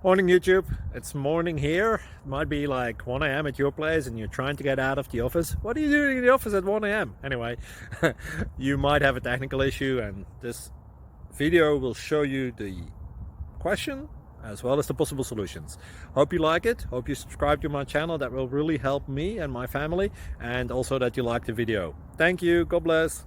Morning YouTube, it's morning here. It might be like 1 a.m. at your place and you're trying to get out of the office. What are you doing in the office at 1 a.m.? Anyway, you might have a technical issue and this video will show you the question as well as the possible solutions. Hope you like it, hope you subscribe to my channel. That will really help me and my family, and also that you like the video. Thank you, God bless.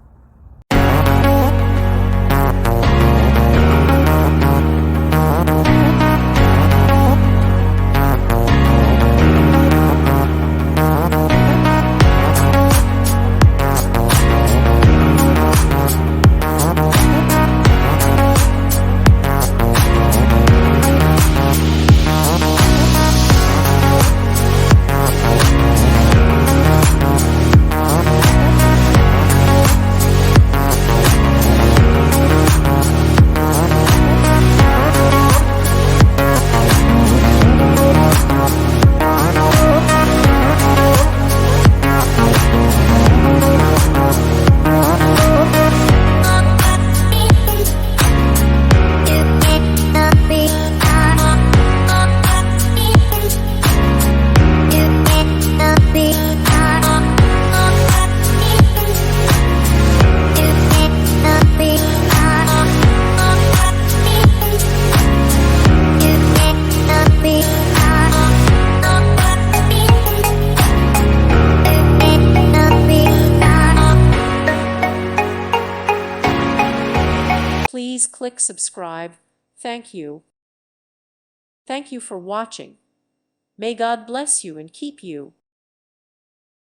Please click subscribe. Thank you. Thank you for watching. May God bless you and keep you.